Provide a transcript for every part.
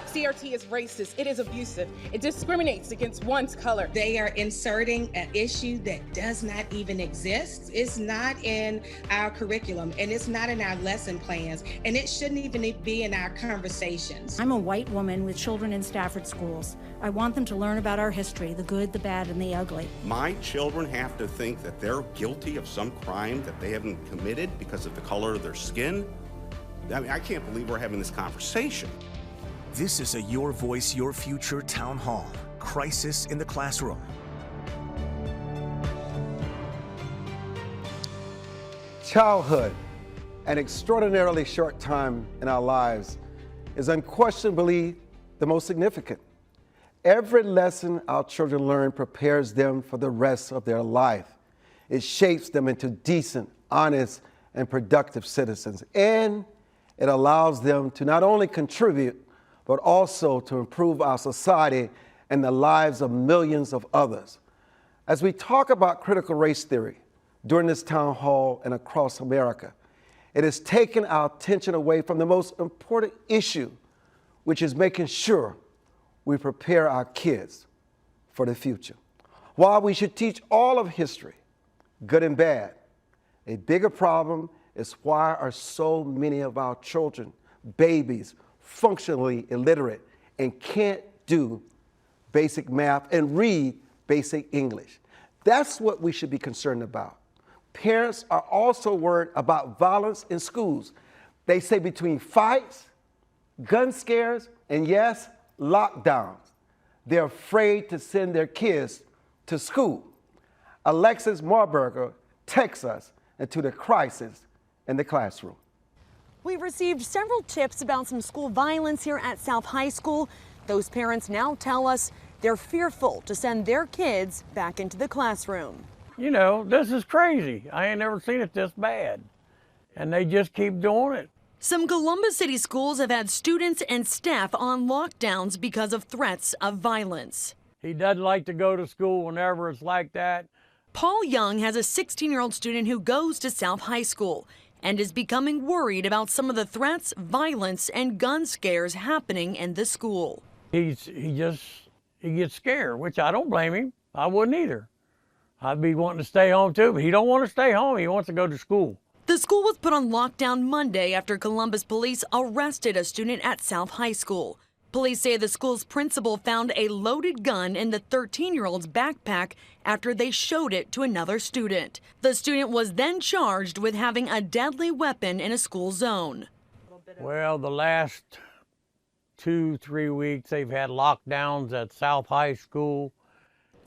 CRT is racist, it is abusive, it discriminates against one's color. They are inserting an issue that does not even exist. It's not in our curriculum, and it's not in our lesson plans, and it shouldn't even be in our conversations. I'm a white woman with children in Stafford schools. I want them to learn about our history, the good, the bad, and the ugly. My children have to think that they're guilty of some crime that they haven't committed because of the color of their skin. I mean, I can't believe we're having this conversation. This is a Your Voice, Your Future Town Hall. Crisis in the Classroom. Childhood, an extraordinarily short time in our lives, is unquestionably the most significant. Every lesson our children learn prepares them for the rest of their life. It shapes them into decent, honest, and productive citizens. And it allows them to not only contribute, but also to improve our society and the lives of millions of others. As we talk about critical race theory during this town hall and across America, it has taken our attention away from the most important issue, which is making sure we prepare our kids for the future. While we should teach all of history, good and bad, a bigger problem is why are so many of our children, babies, functionally illiterate and can't do basic math and read basic English. That's what we should be concerned about. Parents are also worried about violence in schools. They say between fights, gun scares, and yes, lockdowns, they're afraid to send their kids to school. Alexis Marburger takes us into the crisis in the classroom. We've received several tips about some school violence here at South High School. Those parents now tell us they're fearful to send their kids back into the classroom. You know, this is crazy. I ain't never seen it this bad. And they just keep doing it. Some Columbus City schools have had students and staff on lockdowns because of threats of violence. He doesn't like to go to school whenever it's like that. Paul Young has a 16-year-old student who goes to South High School and is becoming worried about some of the threats, violence, and gun scares happening in the school. He gets scared, which I don't blame him. I wouldn't either. I'd be wanting to stay home too, but he don't want to stay home. He wants to go to school. The school was put on lockdown Monday after Columbus police arrested a student at South High School. Police say the school's principal found a loaded gun in the 13-year-old's backpack after they showed it to another student. The student was then charged with having a deadly weapon in a school zone. Well, the last 2-3 weeks they've had lockdowns at South High School.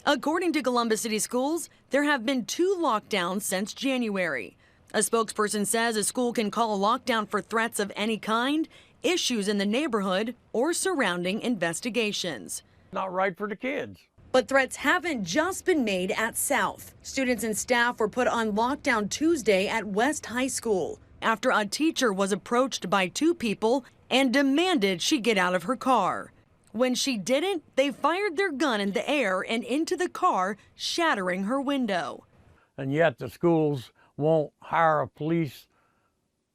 According to Columbus City Schools, there have been 2 lockdowns since January. A spokesperson says a school can call a lockdown for threats of any kind, issues in the neighborhood, or surrounding investigations. Not right for the kids. But threats haven't just been made at South. Students and staff were put on lockdown Tuesday at West High School after a teacher was approached by 2 people and demanded she get out of her car. When she didn't, they fired their gun in the air and into the car, shattering her window. And yet the schools won't hire a police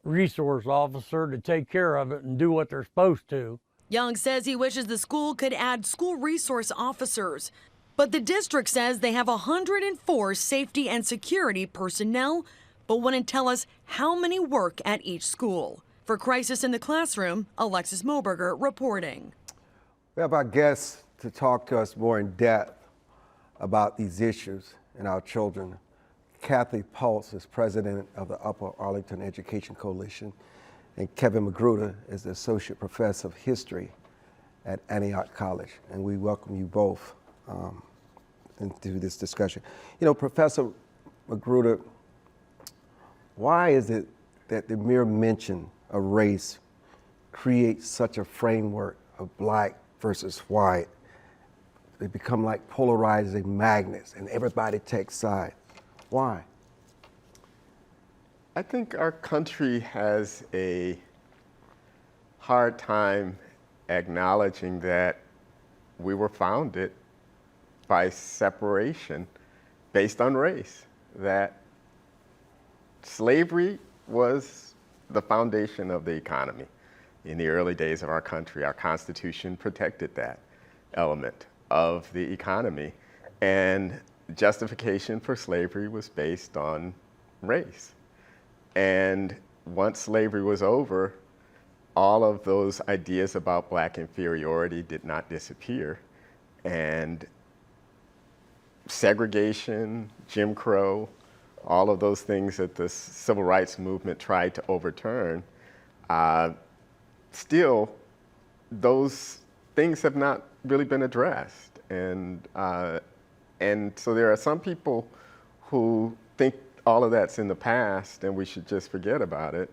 resource officer to take care of it and do what they're supposed to. Young says he wishes the school could add school resource officers, but the district says they have 104 safety and security personnel, but wouldn't tell us how many work at each school. For Crisis in the Classroom, Alexis Moberger reporting. We have our guests to talk to us more in depth about these issues and our children. Cathy Pultz is president of the Upper Arlington Education Coalition, and Kevin McGruder is the associate professor of history at Antioch College. And we welcome you both into this discussion. You know, Professor McGruder, why is it that the mere mention of race creates such a framework of black versus white? They become like polarizing magnets and everybody takes sides. Why? I think our country has a hard time acknowledging that we were founded by separation based on race, that slavery was the foundation of the economy, In the early days of our country, our Constitution protected that element of the economy. And justification for slavery was based on race. And once slavery was over, all of those ideas about black inferiority did not disappear. And segregation, Jim Crow, all of those things that the civil rights movement tried to overturn, still, those things have not really been addressed. And so there are some people who think all of that's in the past and we should just forget about it.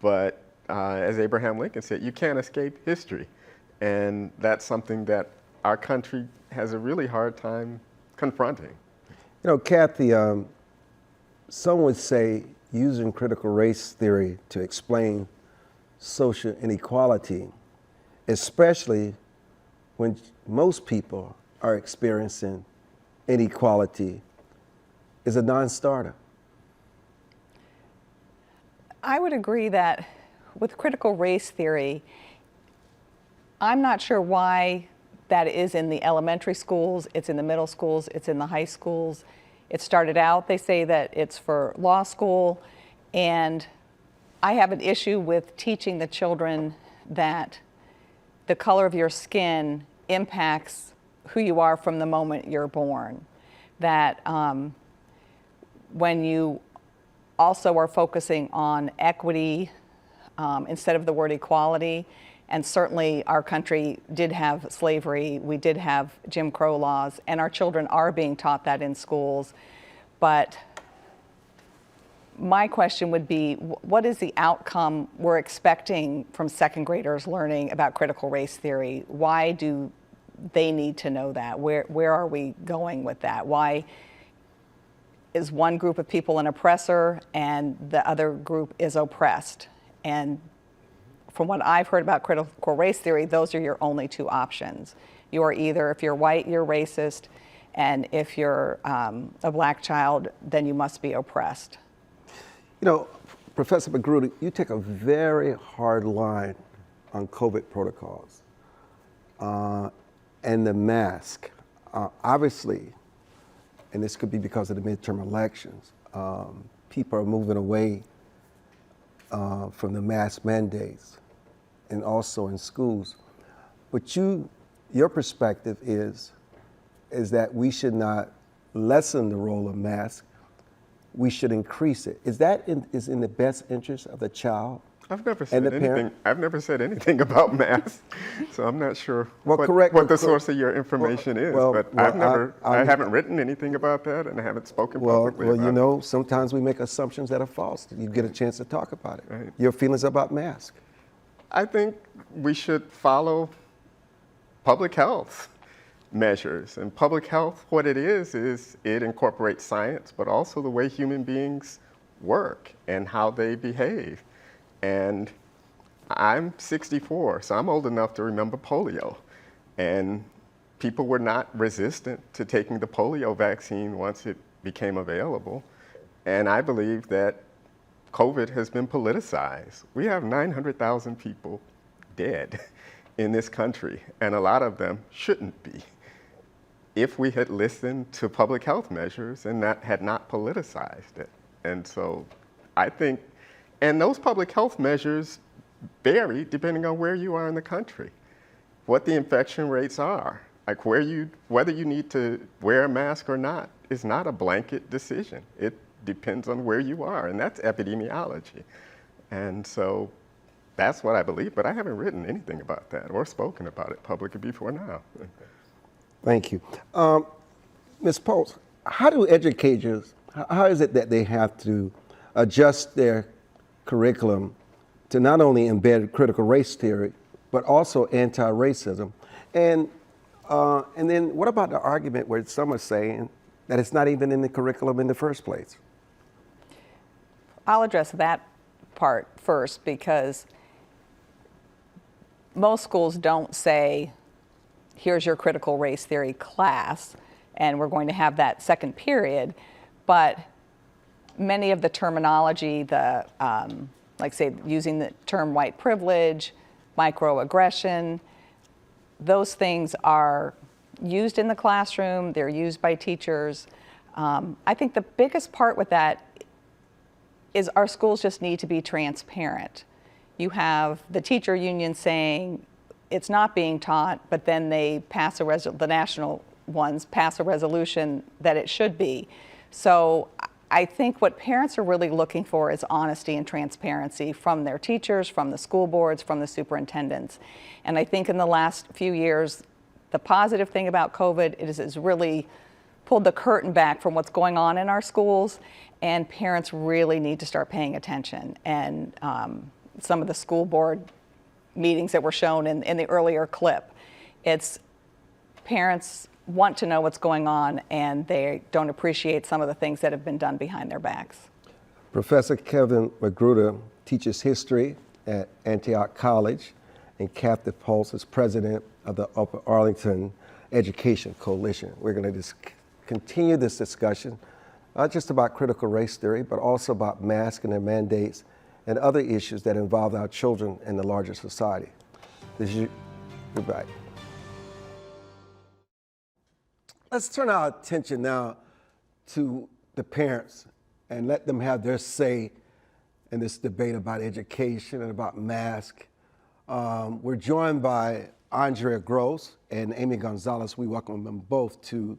But as Abraham Lincoln said, you can't escape history. And that's something that our country has a really hard time confronting. You know, Cathy, some would say using critical race theory to explain social inequality, especially when most people are experiencing inequality, is a non-starter. I would agree that with critical race theory, I'm not sure why that is in the elementary schools, it's in the middle schools, it's in the high schools. It started out, they say that it's for law school, and I have an issue with teaching the children that the color of your skin impacts who you are from the moment you're born. That when you also are focusing on equity instead of the word equality, and certainly our country did have slavery, we did have Jim Crow laws, and our children are being taught that in schools. But my question would be, what is the outcome we're expecting from second graders learning about critical race theory? Why do they need to know that? Where are we going with that? Why is one group of people an oppressor and the other group is oppressed? And from what I've heard about critical race theory, those are your only two options. You are either, if you're white, you're racist, and if you're a black child, then you must be oppressed. You know, Professor McGruder, you take a very hard line on COVID protocols and the mask. Obviously, and this could be because of the midterm elections, people are moving away from the mask mandates and also in schools. But your perspective is that we should not lessen the role of masks, we should increase it. Is that in the best interest of the child? I've never said anything. I've never said anything about masks, so I'm not sure what the source of your information is. But I haven't written anything about that, and I haven't spoken publicly about it. Well, you know, sometimes we make assumptions that are false. You get a chance to talk about it. Right. Your feelings about masks? I think we should follow public health measures. And public health, what it is it incorporates science, but also the way human beings work and how they behave. And I'm 64, so I'm old enough to remember polio. And people were not resistant to taking the polio vaccine once it became available. And I believe that COVID has been politicized. We have 900,000 people dead in this country, and a lot of them shouldn't be. If we had listened to public health measures and had not politicized it. And so I think, and those public health measures vary depending on where you are in the country, what the infection rates are. Like whether you need to wear a mask or not is not a blanket decision. It depends on where you are, and that's epidemiology. And so that's what I believe, but I haven't written anything about that or spoken about it publicly before now. Thank you. Ms. Pultz, how do educators, how is it that they have to adjust their curriculum to not only embed critical race theory, but also anti-racism? And then what about the argument where some are saying that it's not even in the curriculum in the first place? I'll address that part first, because most schools don't say, here's your critical race theory class, and we're going to have that second period. But many of the terminology, like say using the term white privilege, microaggression. Those things are used in the classroom, they're used by teachers. I think the biggest part with that is our schools just need to be transparent. You have the teacher union saying it's not being taught, but then they pass the national ones pass a resolution that it should be. So I think what parents are really looking for is honesty and transparency from their teachers, from the school boards, from the superintendents. And I think in the last few years, the positive thing about COVID is it's really pulled the curtain back from what's going on in our schools, and parents really need to start paying attention. And some of the school board meetings that were shown in the earlier clip, it's parents want to know what's going on, and they don't appreciate some of the things that have been done behind their backs. Professor Kevin McGruder teaches history at Antioch College, and Cathy Pultz is president of the Upper Arlington Education Coalition. We're going to just continue this discussion, not just about critical race theory, but also about masking and mandates and other issues that involve our children and the larger society. Goodbye. Let's turn our attention now to the parents and let them have their say in this debate about education and about masks. We're joined by Andrea Gross and Amy Gonzalez. We welcome them both to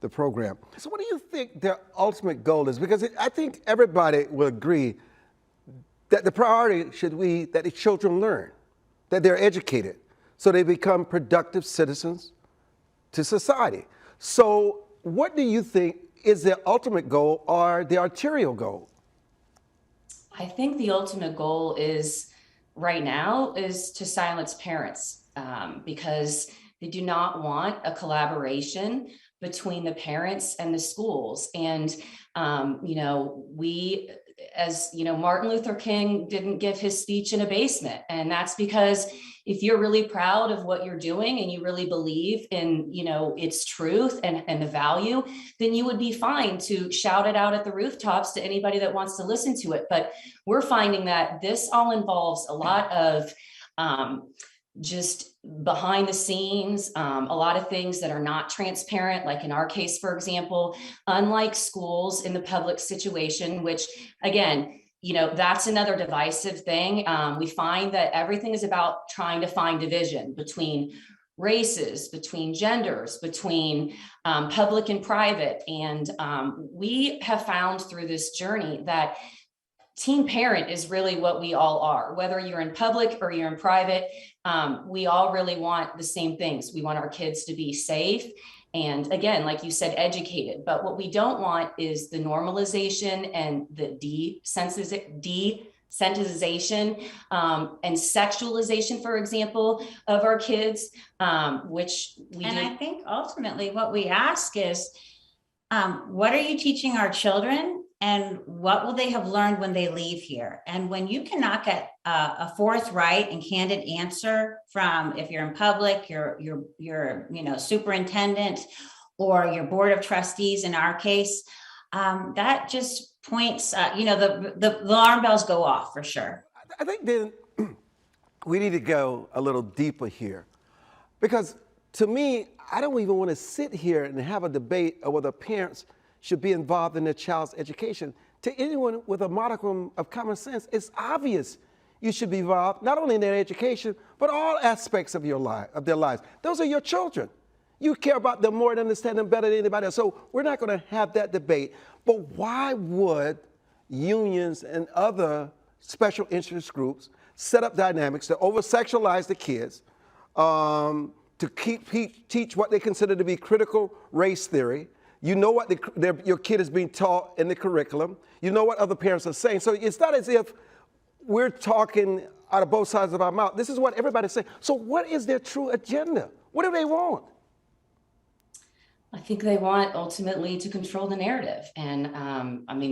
the program. So what do you think their ultimate goal is? Because I think everybody will agree that the priority should be that the children learn, that they're educated, so they become productive citizens to society. So what do you think is their ultimate goal or the arterial goal? I think the ultimate goal is right now is to silence parents because they do not want a collaboration between the parents and the schools. And, we, as you know, Martin Luther King didn't give his speech in a basement. And that's because if you're really proud of what you're doing and you really believe in, its truth and the value, then you would be fine to shout it out at the rooftops to anybody that wants to listen to it. But we're finding that this all involves a lot of just behind the scenes, a lot of things that are not transparent, like in our case, for example, unlike schools in the public situation, which again, that's another divisive thing. We find that everything is about trying to find division between races, between genders, between public and private. And we have found through this journey that teen parent is really what we all are, whether you're in public or you're in private. We all really want the same things. We want our kids to be safe. And again, like you said, educated. But what we don't want is the normalization and the desensitization and sexualization, for example, of our kids, which we do. I think ultimately what we ask is, what are you teaching our children? And what will they have learned when they leave here? And when you cannot get a forthright and candid answer from, if you're in public, your superintendent or your board of trustees, in our case, that just points, the alarm bells go off for sure. I think then we need to go a little deeper here, because to me, I don't even want to sit here and have a debate of whether parents should be involved in their child's education. To anyone with a modicum of common sense, it's obvious you should be involved not only in their education, but all aspects of their lives. Those are your children. You care about them more and understand them better than anybody else. So we're not going to have that debate. But why would unions and other special interest groups set up dynamics to over-sexualize the kids, to teach what they consider to be critical race theory? You know what your kid is being taught in the curriculum. You know what other parents are saying. So it's not as if we're talking out of both sides of our mouth. This is what everybody's saying. So what is their true agenda? What do they want? I think they want ultimately to control the narrative. And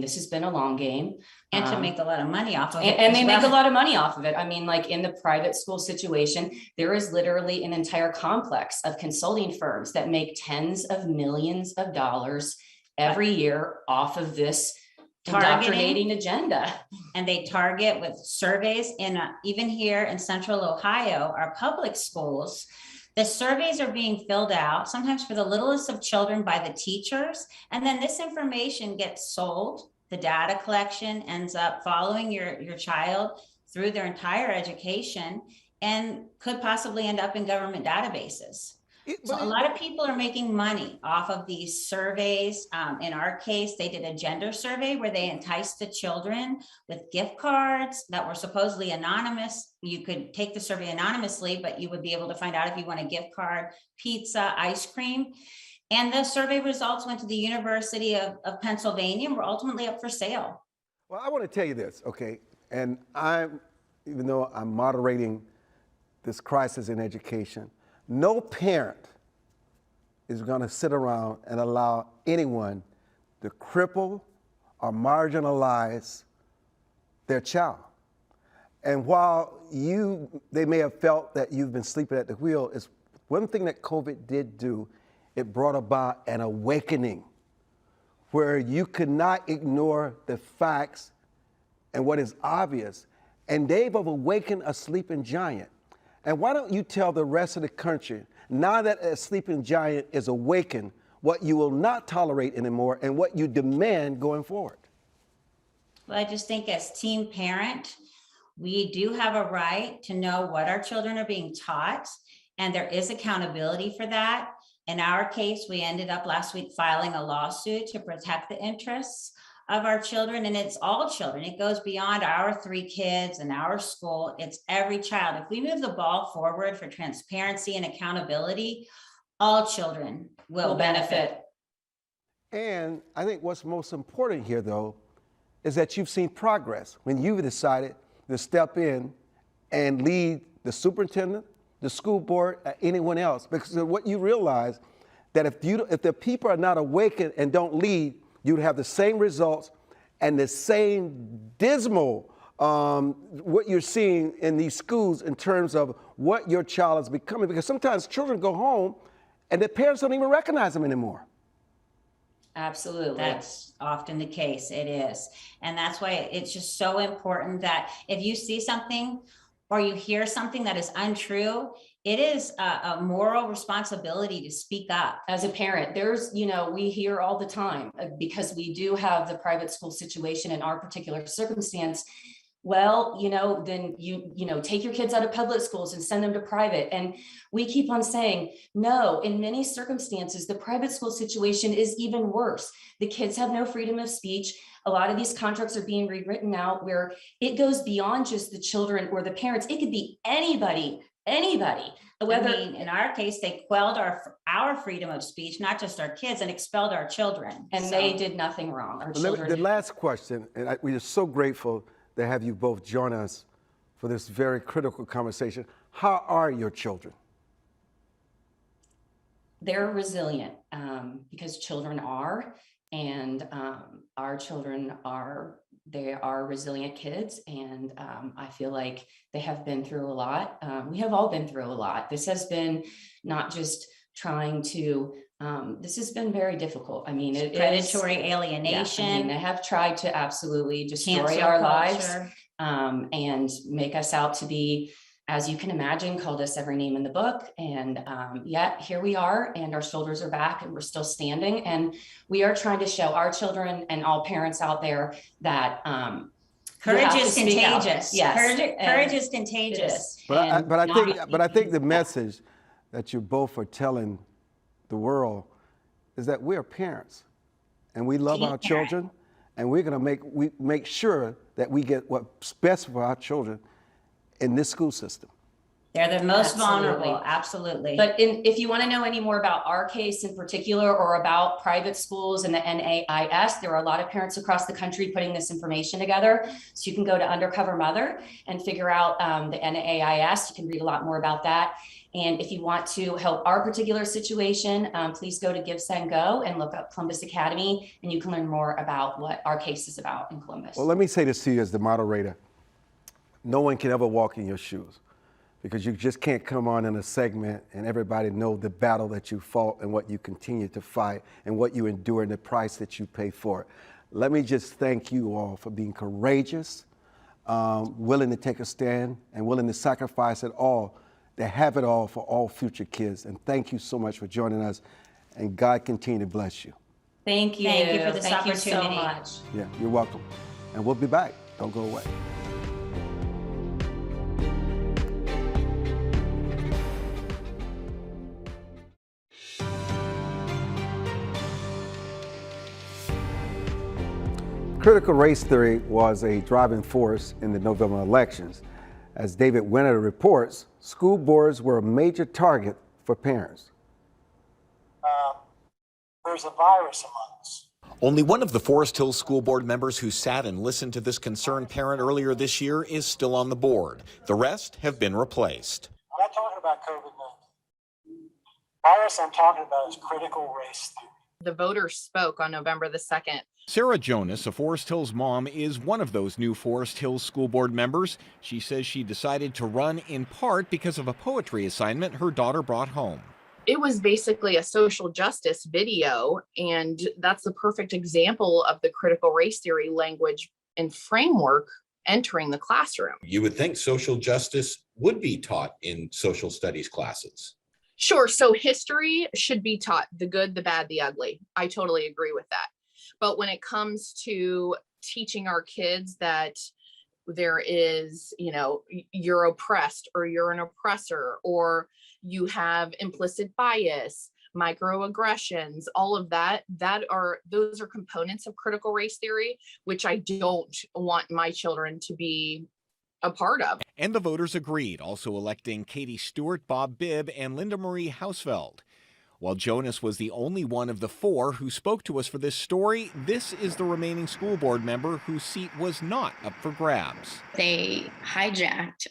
this has been a long game. And to make a lot of money off of it. And they make a lot of money off of it. Like in the private school situation, there is literally an entire complex of consulting firms that make tens of millions of dollars every year off of this indoctrinating agenda. And they target with surveys even here in Central Ohio, our public schools. The surveys are being filled out, sometimes for the littlest of children by the teachers. And then this information gets sold. The data collection ends up following your child through their entire education and could possibly end up in government databases. So a lot of people are making money off of these surveys. In our case, they did a gender survey where they enticed the children with gift cards that were supposedly anonymous. You could take the survey anonymously, but you would be able to find out if you want a gift card, pizza, ice cream. And the survey results went to the University of Pennsylvania and were ultimately up for sale. Well, I want to tell you this, okay? And even though I'm moderating this crisis in education, no parent is going to sit around and allow anyone to cripple or marginalize their child. And while they may have felt that you've been sleeping at the wheel, is one thing that COVID did do, it brought about an awakening where you could not ignore the facts and what is obvious. And they've awakened a sleeping giant. And why don't you tell the rest of the country, now that a sleeping giant is awakened, what you will not tolerate anymore and what you demand going forward? Well, I just think as teen parent, we do have a right to know what our children are being taught, and there is accountability for that. In our case, we ended up last week filing a lawsuit to protect the interests of our children, and it's all children. It goes beyond our 3 kids and our school. It's every child. If we move the ball forward for transparency and accountability, all children will benefit. And I think what's most important here, though, is that you've seen progress when you've decided to step in and lead the superintendent, the school board, anyone else. Because what you realize that if the people are not awakened and don't lead, you'd have the same results and the same dismal what you're seeing in these schools in terms of what your child is becoming. Because sometimes children go home and their parents don't even recognize them anymore. Absolutely. That's often the case. It is. And that's why it's just so important that if you see something or you hear something that is untrue, it is a moral responsibility to speak up. As a parent, we hear all the time, because we do have the private school situation in our particular circumstance. Well, then take your kids out of public schools and send them to private. And we keep on saying, no, in many circumstances, the private school situation is even worse. The kids have no freedom of speech. A lot of these contracts are being rewritten out where it goes beyond just the children or the parents. It could be anybody. Whether in our case, they quelled our freedom of speech, not just our kids, and expelled our children. And they did nothing wrong. Our children. The last question, and we are so grateful to have you both join us for this very critical conversation. How are your children? They're resilient, because children are, and our children are. They are resilient kids, and I feel like they have been through a lot. We have all been through a lot. This has been not just trying to, this has been very difficult. I mean, predatory alienation. Yeah, they have tried to absolutely destroy our lives and make us out to be, as you can imagine, called us every name in the book. And yet here we are, and our shoulders are back, and we're still standing. And we are trying to show our children and all parents out there that courage is contagious. Yes, courage is contagious. But I think the message that you both are telling the world is that we are parents, and we love our children, and we're going to make sure that we get what's best for our children in this school system. They're the most vulnerable, absolutely. But if you want to know any more about our case in particular, or about private schools and the NAIS, there are a lot of parents across the country putting this information together. So you can go to Undercover Mother and figure out the NAIS. You can read a lot more about that. And if you want to help our particular situation, please go to Give, Send, Go and look up Columbus Academy, and you can learn more about what our case is about in Columbus. Well, let me say this to you as the moderator. No one can ever walk in your shoes, because you just can't come on in a segment and everybody know the battle that you fought and what you continue to fight and what you endure and the price that you pay for it. let me just thank you all for being courageous, willing to take a stand, and willing to sacrifice it all, to have it all for all future kids. And thank you so much for joining us, and God continue to bless you. Thank you. Thank you for this Thank opportunity. you so much. Yeah, you're welcome. And we'll be back. Don't go away. Critical race theory was a driving force in the November elections. As David Winter reports, school boards were a major target for parents. There's a virus among us. Only one of the Forest Hills School Board members who sat and listened to this concerned parent earlier this year is still on the board. The rest have been replaced. I'm not talking about COVID-19. Virus I'm talking about is critical race theory. The voters spoke on November the 2nd. Sarah Jonas, a Forest Hills mom, is one of those new Forest Hills School Board members. She says she decided to run in part because of a poetry assignment her daughter brought home. It was basically a social justice video, and that's the perfect example of the critical race theory language and framework entering the classroom. You would think social justice would be taught in social studies classes. Sure, so history should be taught, the good, the bad, the ugly. I totally agree with that. But when it comes to teaching our kids that there is, you're oppressed or you're an oppressor or you have implicit bias, microaggressions, all of that, those are components of critical race theory, which I don't want my children to be a part of. And the voters agreed, also electing Katie Stewart, Bob Bibb, and Linda Marie Hausfeld. While Jonas was the only one of the four who spoke to us for this story, this is the remaining school board member whose seat was not up for grabs. They hijacked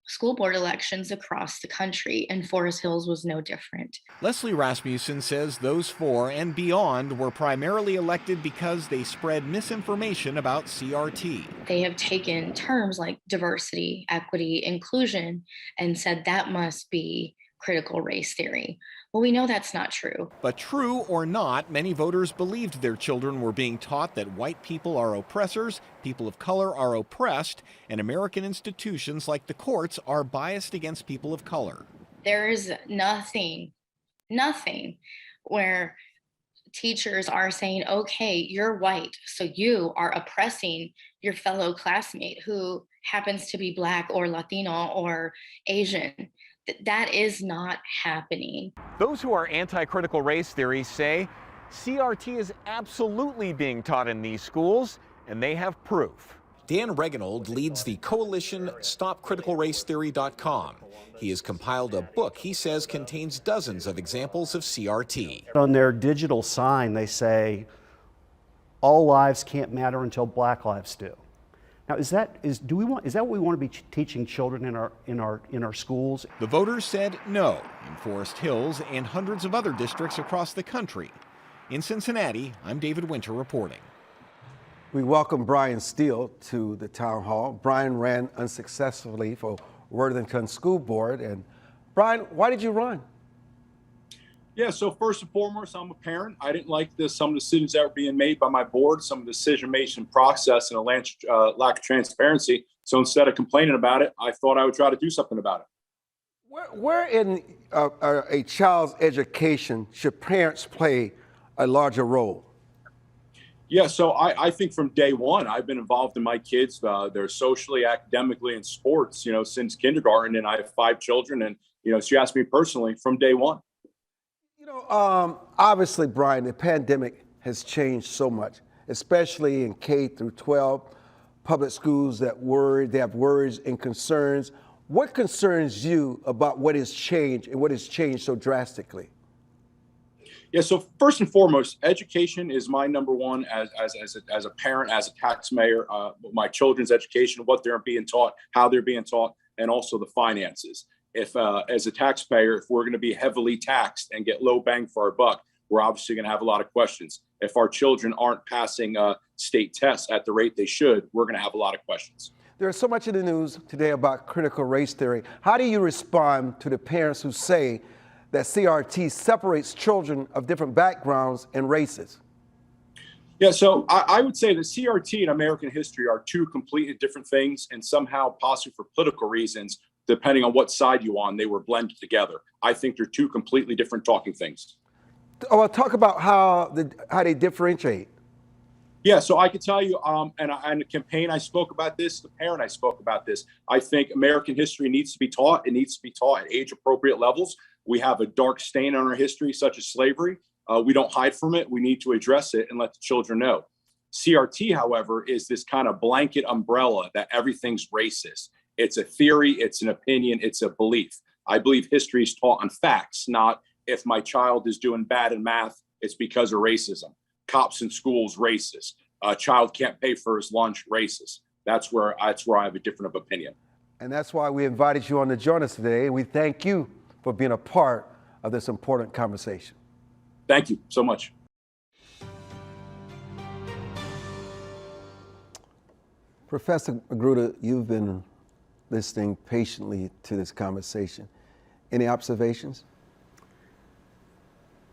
school board elections across the country, and Forest Hills was no different. Leslie Rasmussen says those four and beyond were primarily elected because they spread misinformation about CRT. They have taken terms like diversity, equity, inclusion, and said that must be critical race theory. Well, we know that's not true. But true or not, many voters believed their children were being taught that white people are oppressors, people of color are oppressed, and American institutions like the courts are biased against people of color. There is nothing where teachers are saying, okay, you're white, so you are oppressing your fellow classmate who happens to be Black or Latino or Asian. That is not happening. Those who are anti-critical race theory say CRT is absolutely being taught in these schools, and they have proof. Dan Reganold leads the coalition StopCriticalRaceTheory.com. He has compiled a book he says contains dozens of examples of CRT. On their digital sign, they say, all lives can't matter until Black lives do. Now, is that what we want to be teaching children in our schools? The voters said no in Forest Hills and hundreds of other districts across the country. In Cincinnati, I'm David Winter reporting. We welcome Brian Steele to the town hall. Brian ran unsuccessfully for Worthington School Board. And Brian, why did you run? Yeah, so first and foremost, I'm a parent. I didn't like some of the decisions that were being made by my board, some of the decision-making process and a lack of transparency. So instead of complaining about it, I thought I would try to do something about it. Where in a child's education should parents play a larger role? Yeah, so I think from day one, I've been involved in my kids. They're socially, academically, and sports, since kindergarten, and I have 5 children. And, she asked me personally from day one. Obviously, Brian, the pandemic has changed so much, especially in K through 12 public schools they have worries and concerns. What concerns you about what has changed and what has changed so drastically? Yeah, so first and foremost, education is my number one as a parent, as a taxpayer, my children's education, what they're being taught, how they're being taught, and also the finances. If as a taxpayer, if we're going to be heavily taxed and get low bang for our buck, we're obviously going to have a lot of questions. If our children aren't passing state tests at the rate they should, we're going to have a lot of questions. There's so much in the news today about critical race theory. How do you respond to the parents who say that CRT separates children of different backgrounds and races? Yeah, so I would say that CRT and American history are two completely different things, and somehow, possibly for political reasons, depending on what side you're on, they were blended together. I think they're two completely different talking things. Oh, well, talk about how they differentiate. Yeah, so I could tell you, and the campaign I spoke about this, the parent I spoke about this. I think American history needs to be taught. It needs to be taught at age-appropriate levels. We have a dark stain on our history, such as slavery. We don't hide from it. We need to address it and let the children know. CRT, however, is this kind of blanket umbrella that everything's racist. It's a theory, it's an opinion, it's a belief. I believe history is taught on facts, not if my child is doing bad in math, it's because of racism. Cops in schools, racist. A child can't pay for his lunch, racist. That's where I have a different of opinion. And that's why we invited you on to join us today. We thank you for being a part of this important conversation. Thank you so much. Professor McGruder, you've been listening patiently to this conversation. Any observations?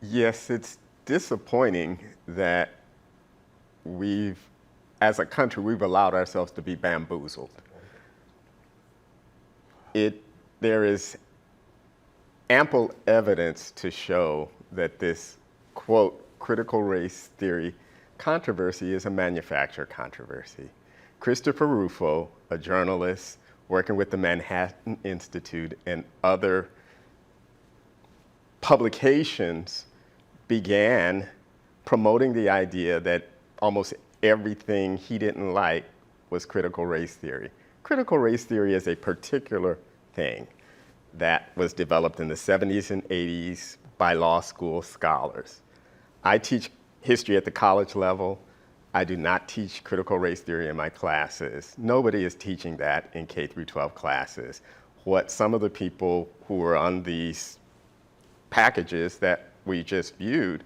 Yes, it's disappointing that as a country, we've allowed ourselves to be bamboozled. There is ample evidence to show that this, quote, critical race theory controversy is a manufactured controversy. Christopher Rufo, a journalist working with the Manhattan Institute and other publications, began promoting the idea that almost everything he didn't like was critical race theory. Critical race theory is a particular thing that was developed in the 70s and 80s by law school scholars. I teach history at the college level. I do not teach critical race theory in my classes. Nobody is teaching that in K through 12 classes. What some of the people who are on these packages that we just viewed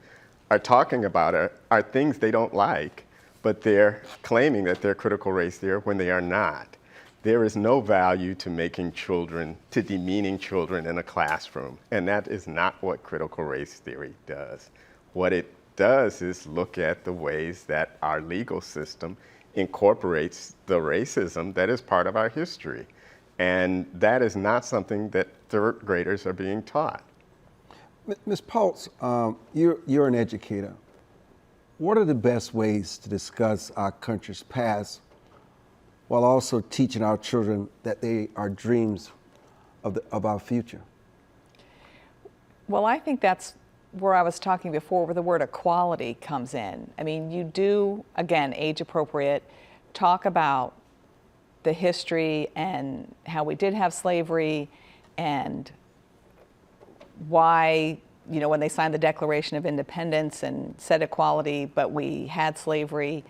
are talking about are things they don't like, but they're claiming that they're critical race theory when they are not. There is no value to demeaning children in a classroom, and that is not what critical race theory does. What it does is look at the ways that our legal system incorporates the racism that is part of our history. And that is not something that third graders are being taught. Ms. Pultz, you're an educator. What are the best ways to discuss our country's past while also teaching our children that they are dreams of our future? Well, I think that's where I was talking before, where the word equality comes in. I mean, you do, again, age appropriate, talk about the history and how we did have slavery and why, when they signed the Declaration of Independence and said equality, but we had slavery,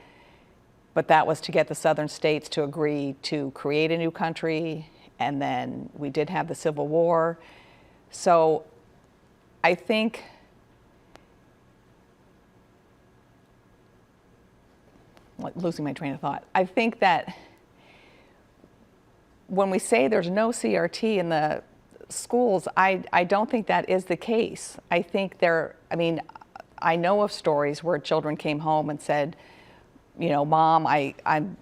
but that was to get the southern states to agree to create a new country, and then we did have the Civil War. So I think losing my train of thought. I think that when we say there's no CRT in the schools, I don't think that is the case. I think I know of stories where children came home and said, Mom,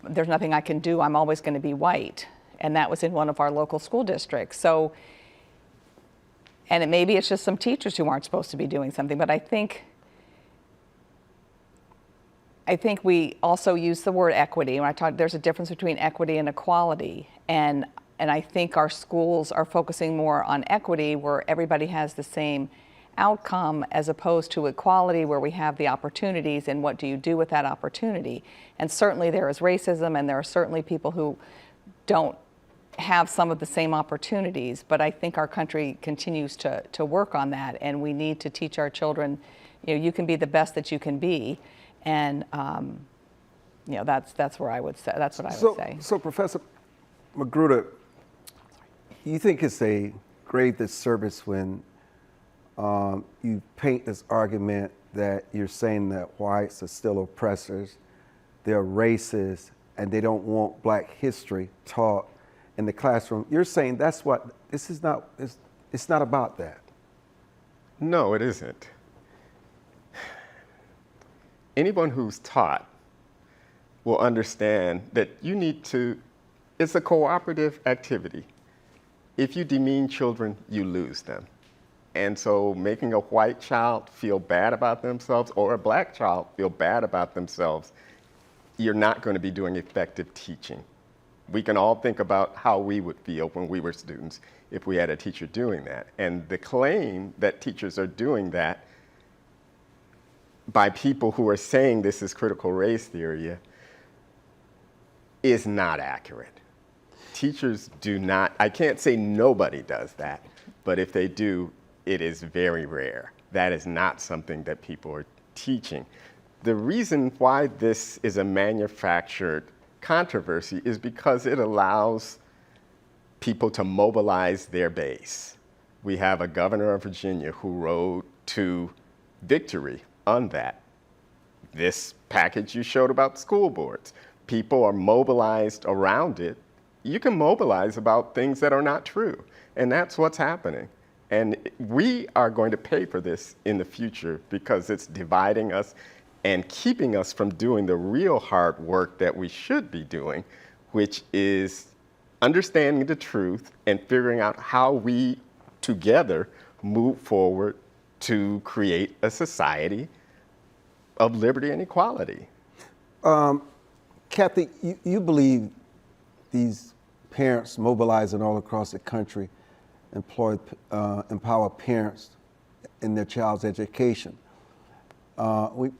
there's nothing I can do. I'm always going to be white. And that was in one of our local school districts. So, and maybe it's just some teachers who aren't supposed to be doing something, but I think we also use the word equity. When there's a difference between equity and equality. And I think our schools are focusing more on equity, where everybody has the same outcome, as opposed to equality, where we have the opportunities and what do you do with that opportunity. And certainly there is racism, and there are certainly people who don't have some of the same opportunities, but I think our country continues to work on that, and we need to teach our children, you can be the best that you can be. And that's where I would say. That's what I would say. So, Professor McGruder, you think it's a great disservice when you paint this argument that you're saying that whites are still oppressors, they're racist, and they don't want Black history taught in the classroom? You're saying it's not about that. No, it isn't. anyone who's taught will understand that it's a cooperative activity. If you demean children, you lose them. And so making a white child feel bad about themselves or a black child feel bad about themselves, you're not going to be doing effective teaching. We can all think about how we would feel when we were students if we had a teacher doing that. And the claim that teachers are doing that by people who are saying this is critical race theory is not accurate. Teachers do not, I can't say nobody does that, but if they do, it is very rare. That is not something that people are teaching. The reason why this is a manufactured controversy is because it allows people to mobilize their base. We have a governor of Virginia who rode to victory on that. This package you showed about school boards, people are mobilized around it. You can mobilize about things that are not true, and that's what's happening. And we are going to pay for this in the future because it's dividing us and keeping us from doing the real hard work that we should be doing, which is understanding the truth and figuring out how we together move forward to create a society of liberty and equality. Cathy, you believe these parents mobilizing all across the country empower parents in their child's education. We're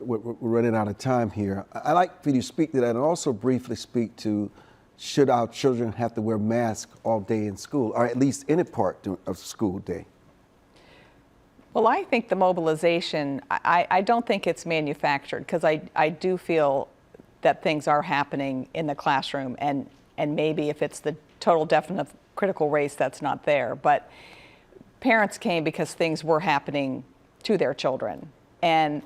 running out of time here. I'd like for you to speak to that and also briefly speak to, should our children have to wear masks all day in school, or at least any part of school day? Well, I think the mobilization, I don't think it's manufactured, because I do feel that things are happening in the classroom, and maybe if it's the total definition of critical race, that's not there. But parents came because things were happening to their children. And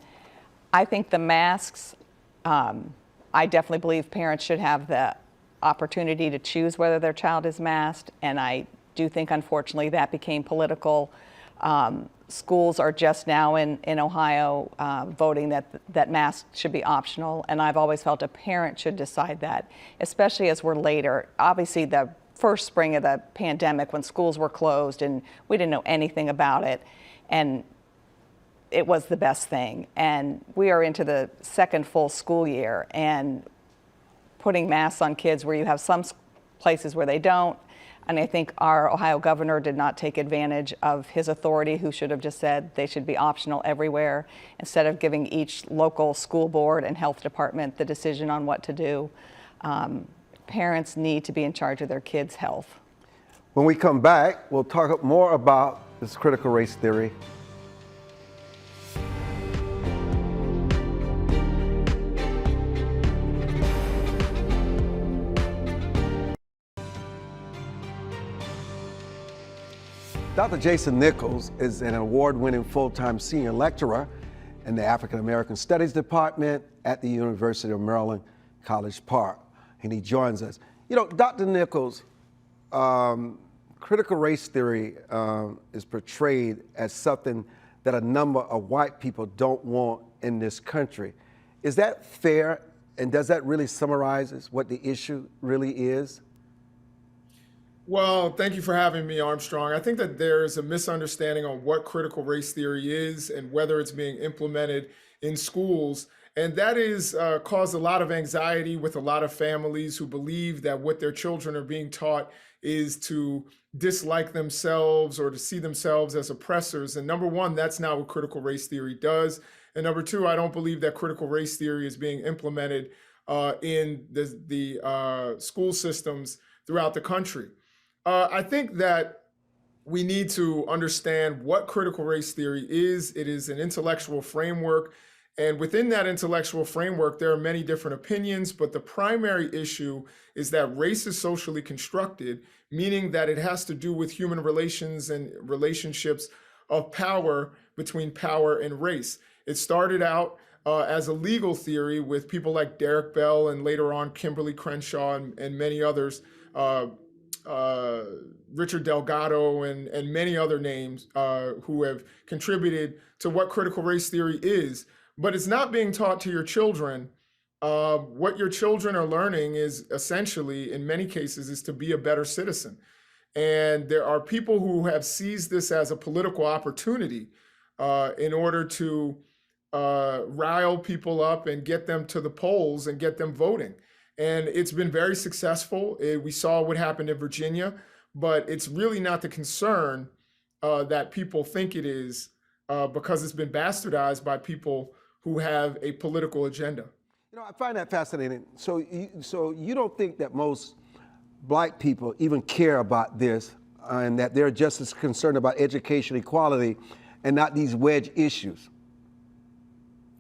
I think the masks, I definitely believe parents should have the opportunity to choose whether their child is masked, and I do think, unfortunately, that became political. Schools are just now in Ohio voting that masks should be optional, and I've always felt a parent should decide that, especially as we're later. Obviously, the first spring of the pandemic, when schools were closed and we didn't know anything about it, and it was the best thing. And we are into the second full school year, and putting masks on kids where you have some places where they don't. And I think our Ohio governor did not take advantage of his authority, who should have just said they should be optional everywhere, instead of giving each local school board and health department the decision on what to do. Parents need to be in charge of their kids' health. When we come back, we'll talk more about this critical race theory. Dr. Jason Nichols is an award-winning full-time senior lecturer in the African American Studies Department at the University of Maryland, College Park, and he joins us. You know, Dr. Nichols, critical race theory is portrayed as something that a number of white people don't want in this country. Is that fair, and does that really summarize what the issue really is? Well, thank you for having me, Armstrong. I think that there's a misunderstanding on what critical race theory is and whether it's being implemented in schools. And that is caused a lot of anxiety with a lot of families who believe that what their children are being taught is to dislike themselves or to see themselves as oppressors. And number one, that's not what critical race theory does. And number two, I don't believe that critical race theory is being implemented in the school systems throughout the country. I think that we need to understand what critical race theory is. It is an intellectual framework. And within that intellectual framework, there are many different opinions, but the primary issue is that race is socially constructed, meaning that it has to do with human relations and relationships of power between power and race. It started out as a legal theory with people like Derek Bell and later on Kimberly Crenshaw and many others, Richard Delgado and many other names who have contributed to what critical race theory is. but it's not being taught to your children. What your children are learning is essentially, in many cases, is to be a better citizen. And there are people who have seized this as a political opportunity in order to rile people up and get them to the polls and get them voting. And it's been very successful. We saw what happened in Virginia, but it's really not the concern that people think it is because it's been bastardized by people who have a political agenda. You know, I find that fascinating. So you don't think that most Black people even care about this and that they're just as concerned about education equality and not these wedge issues?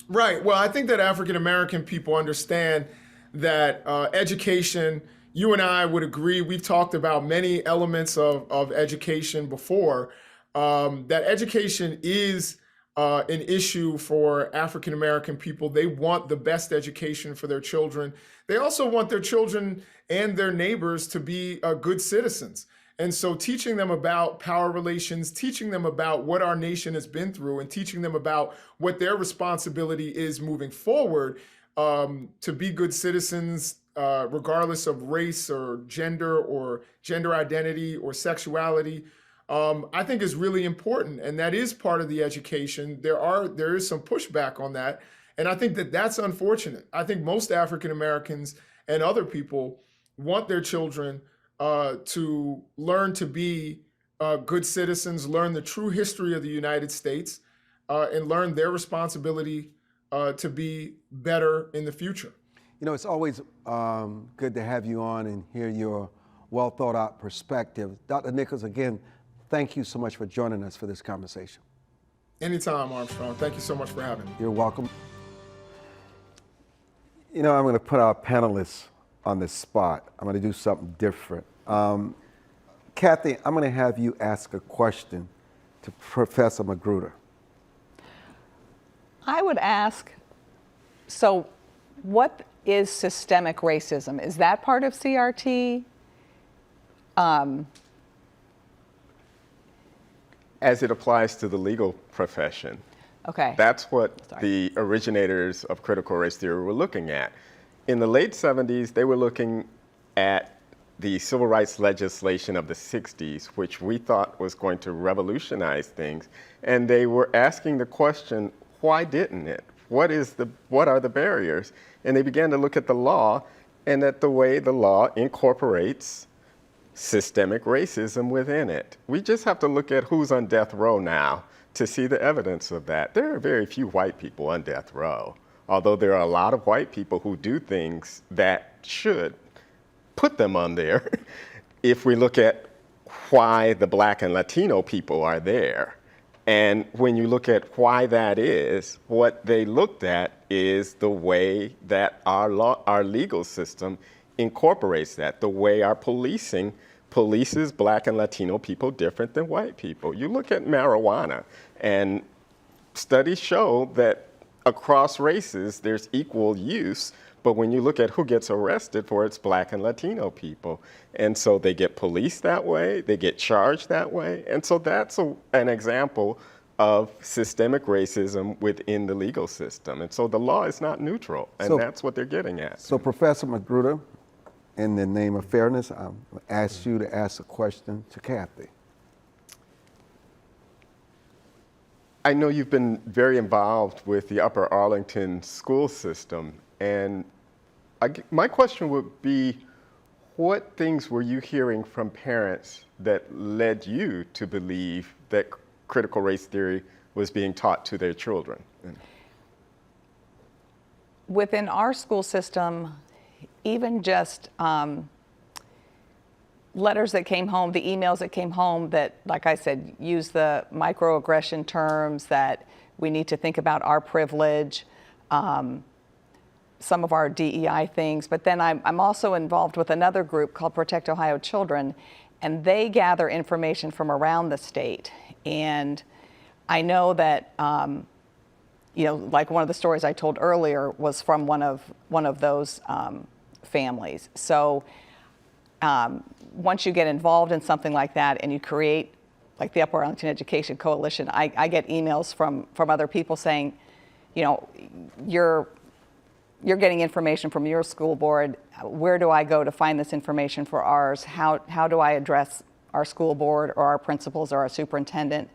Right. Well, I think that African American people understand that education, you and I would agree, we've talked about many elements of education before, that education is an issue for African American people. They want the best education for their children. They also want their children and their neighbors to be good citizens. And so teaching them about power relations, teaching them about what our nation has been through, and teaching them about what their responsibility is moving forward to be good citizens, regardless of race or gender identity or sexuality, I think is really important. And that is part of the education. There is some pushback on that. And I think that that's unfortunate. I think most African Americans and other people want their children to learn to be good citizens, learn the true history of the United States, and learn their responsibility to be better in the future. You know, it's always good to have you on and hear your well thought out perspective. Dr. Nichols, again, thank you so much for joining us for this conversation. Anytime, Armstrong. Thank you so much for having me. You're welcome. You know, I'm going to put our panelists on the spot. I'm going to do something different. Cathy, I'm going to have you ask a question to Professor McGruder. I would ask, so what is systemic racism? Is that part of CRT? As it applies to the legal profession. Okay. That's what the originators of critical race theory were looking at. In the late 70s, they were looking at the civil rights legislation of the 60s, which we thought was going to revolutionize things. And they were asking the question, why didn't it? What are the barriers? And they began to look at the law and at the way the law incorporates systemic racism within it. We just have to look at who's on death row now to see the evidence of that. There are very few white people on death row, although there are a lot of white people who do things that should put them on there. If we look at why the Black and Latino people are there, and when you look at why that is, what they looked at is the way that our legal system incorporates that, the way our policing polices Black and Latino people different than white people. You look at marijuana, and studies show that across races there's equal use, but when you look at who gets arrested for it, it's Black and Latino people. And so they get policed that way, they get charged that way, and so that's an example of systemic racism within the legal system. And so the law is not neutral, and that's what they're getting at. So Professor McGruder, in the name of fairness, I'll ask you to ask a question to Cathy. I know you've been very involved with the Upper Arlington school system, and my question would be, what things were you hearing from parents that led you to believe that critical race theory was being taught to their children? Within our school system, even just letters that came home, the emails that came home that, like I said, use the microaggression terms, that we need to think about our privilege, some of our DEI things. But then I'm also involved with another group called Protect Ohio Children, and they gather information from around the state. And I know that, you know, like one of the stories I told earlier was from one of those families. So once you get involved in something like that and you create, like the Upper Arlington Education Coalition, I get emails from other people saying, you know, you're getting information from your school board. Where do I go to find this information for ours? How do I address our school board or our principals or our superintendent?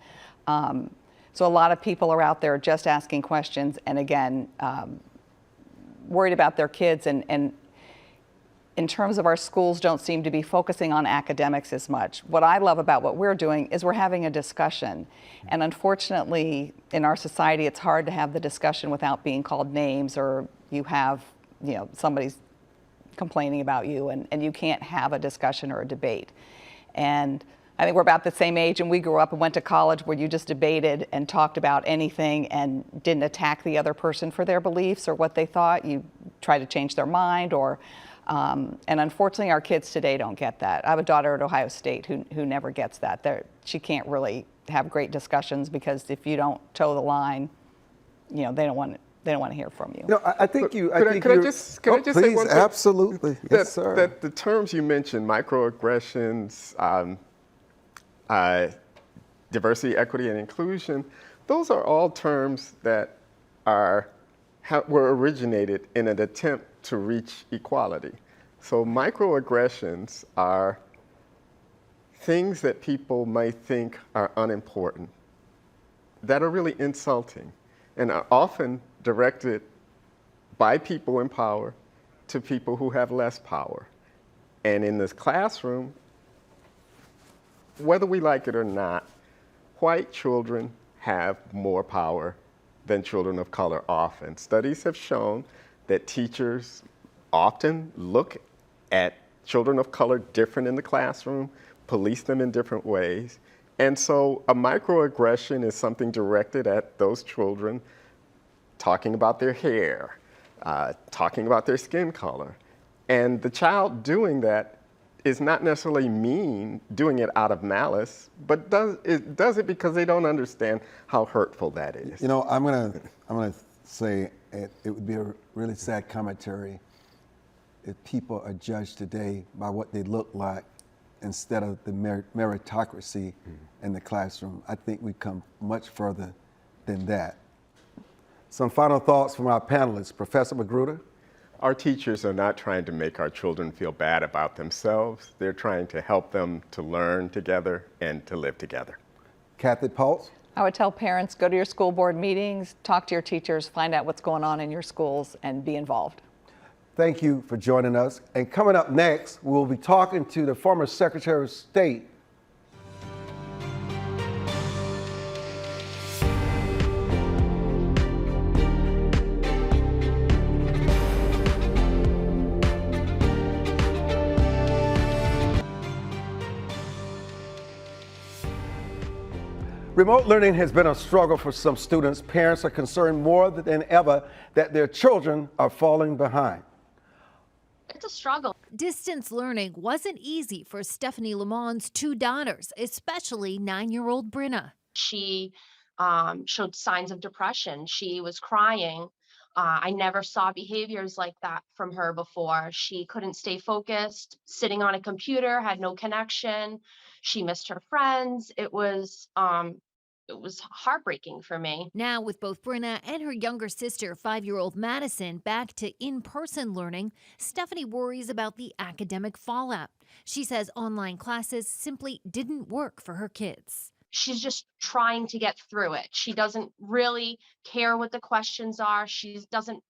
So a lot of people are out there just asking questions, and again, worried about their kids, and in terms of our schools don't seem to be focusing on academics as much. What I love about what we're doing is we're having a discussion. And unfortunately, in our society, it's hard to have the discussion without being called names, or you have, you know, somebody's complaining about you, and you can't have a discussion or a debate. And I think we're about the same age, and we grew up and went to college where you just debated and talked about anything and didn't attack the other person for their beliefs or what they thought. You try to change their mind, or and unfortunately, our kids today don't get that. I have a daughter at Ohio State who never gets that. She can't really have great discussions, because if you don't toe the line, you know, they don't want to hear from you. No, I think you. Could I just please, say one thing? Absolutely, yes, sir. That the terms you mentioned, microaggressions, diversity, equity, and inclusion, those are all terms that were originated in an attempt to reach equality. So microaggressions are things that people might think are unimportant, that are really insulting, and are often directed by people in power to people who have less power. And in this classroom, whether we like it or not, white children have more power than children of color often. Studies have shown that teachers often look at children of color different in the classroom, police them in different ways. And so a microaggression is something directed at those children, talking about their hair, talking about their skin color. And the child doing that is not necessarily mean, doing it out of malice, but does it because they don't understand how hurtful that is. You know, I'm gonna say it would be a really sad commentary if people are judged today by what they look like instead of the meritocracy in the classroom. I think we come much further than that. Some final thoughts from our panelists. Professor McGruder? Our teachers are not trying to make our children feel bad about themselves. They're trying to help them to learn together and to live together. Cathy Pultz? I would tell parents, go to your school board meetings, talk to your teachers, find out what's going on in your schools, and be involved. Thank you for joining us. And coming up next, we'll be talking to the former Secretary of State, Remote learning has been a struggle for some students. Parents are concerned more than ever that their children are falling behind. It's a struggle. Distance learning wasn't easy for Stephanie Lamont's two daughters, especially 9-year-old Brenna. She showed signs of depression. She was crying. I never saw behaviors like that from her before. She couldn't stay focused, sitting on a computer, had no connection. She missed her friends. It was heartbreaking for me. Now, with both Brenna and her younger sister, 5-year-old Madison, back to in-person learning, Stephanie worries about the academic fallout. She says online classes simply didn't work for her kids. She's just trying to get through it. She doesn't really care what the questions are. She doesn't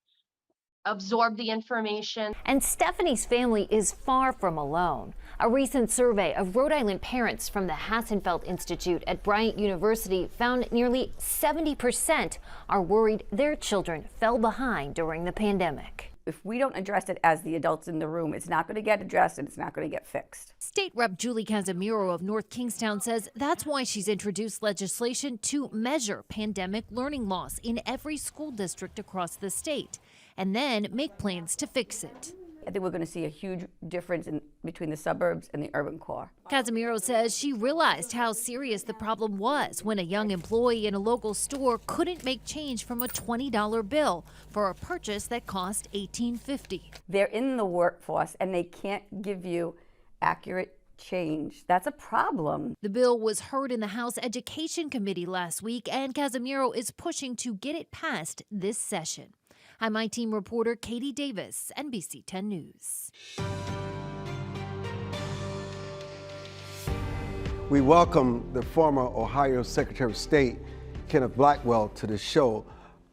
absorb the information. And Stephanie's family is far from alone. A recent survey of Rhode Island parents from the Hassenfeld Institute at Bryant University found nearly 70% are worried their children fell behind during the pandemic. If we don't address it as the adults in the room, it's not going to get addressed and it's not going to get fixed. State Rep Julie Casimiro of North Kingstown says that's why she's introduced legislation to measure pandemic learning loss in every school district across the state, and then make plans to fix it. I think we're going to see a huge difference between the suburbs and the urban core. Casimiro says she realized how serious the problem was when a young employee in a local store couldn't make change from a $20 bill for a purchase that cost $18.50. They're in the workforce and they can't give you accurate change. That's a problem. The bill was heard in the House Education Committee last week, and Casimiro is pushing to get it passed this session. I'm my team reporter Katie Davis, NBC 10 News. We welcome the former Ohio Secretary of State, Kenneth Blackwell, to the show.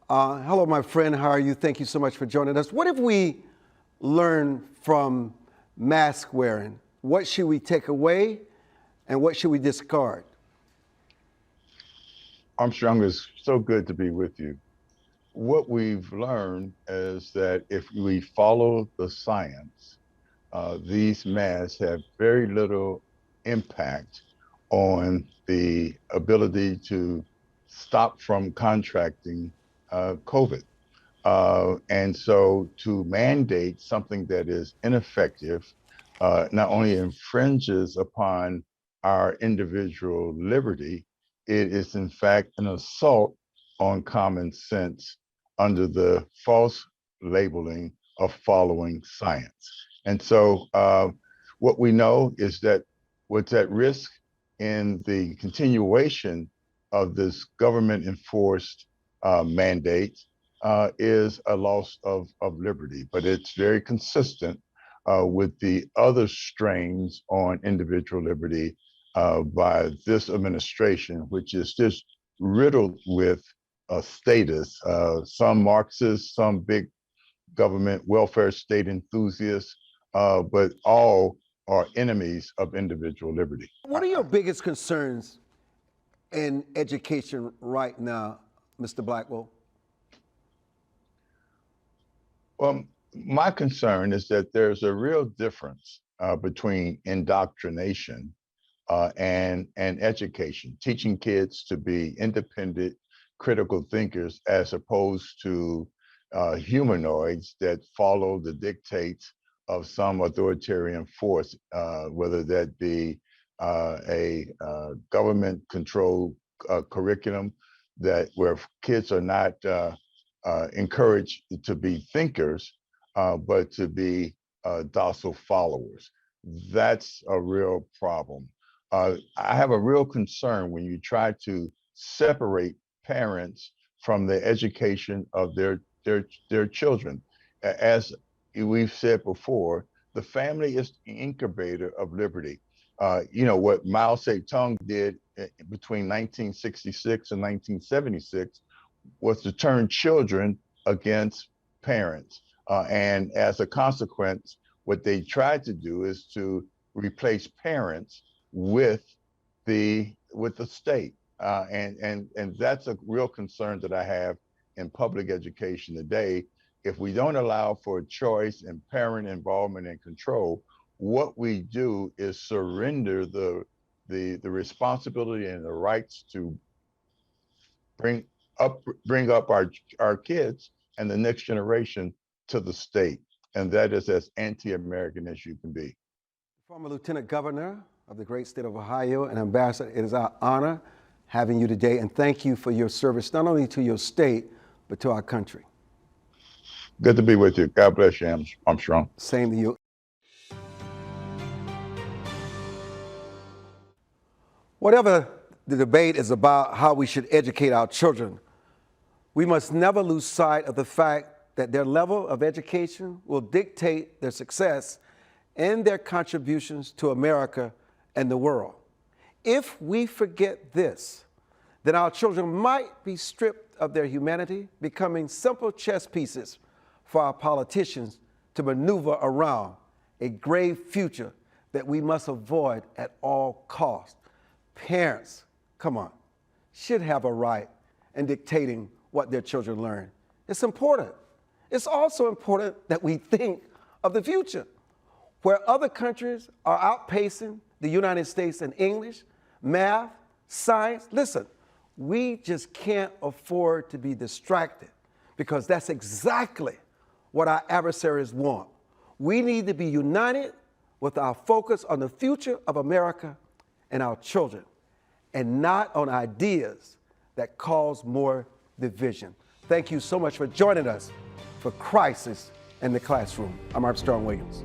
Hello, my friend. How are you? Thank you so much for joining us. What have we learned from mask wearing? What should we take away and what should we discard? Armstrong, is so good to be with you. What we've learned is that if we follow the science, these masks have very little impact on the ability to stop from contracting COVID. And so to mandate something that is ineffective not only infringes upon our individual liberty, it is in fact an assault on common sense under the false labeling of following science. And so what we know is that what's at risk in the continuation of this government enforced mandate is a loss of liberty, but it's very consistent with the other strains on individual liberty by this administration, which is just riddled with status, some Marxists, some big government welfare state enthusiasts, but all are enemies of individual liberty. What are your biggest concerns in education right now, Mr. Blackwell? Well, my concern is that there's a real difference between indoctrination and education, teaching kids to be independent, critical thinkers, as opposed to humanoids that follow the dictates of some authoritarian force, whether that be a government-controlled curriculum where kids are not encouraged to be thinkers, but to be docile followers. That's a real problem. I have a real concern when you try to separate parents from the education of their children. As we've said before, the family is the incubator of liberty. What Mao Zedong did between 1966 and 1976 was to turn children against parents. And as a consequence, what they tried to do is to replace parents with the state. And that's a real concern that I have in public education today. If we don't allow for choice and parent involvement and control, what we do is surrender the responsibility and the rights to bring up our kids and the next generation to the state. And that is as anti-American as you can be. Former Lieutenant Governor of the great state of Ohio and Ambassador, it is our honor having you today, and thank you for your service, not only to your state, but to our country. Good to be with you. God bless you, Armstrong. Same to you. Whatever the debate is about how we should educate our children, we must never lose sight of the fact that their level of education will dictate their success and their contributions to America and the world. If we forget this, then our children might be stripped of their humanity, becoming simple chess pieces for our politicians to maneuver around a grave future that we must avoid at all costs. Parents, come on, should have a right in dictating what their children learn. It's important. It's also important that we think of the future, where other countries are outpacing the United States in English, math, science. Listen, we just can't afford to be distracted, because that's exactly what our adversaries want. We need to be united with our focus on the future of America and our children, and not on ideas that cause more division. Thank you so much for joining us for Crisis in the Classroom. I'm Armstrong Williams.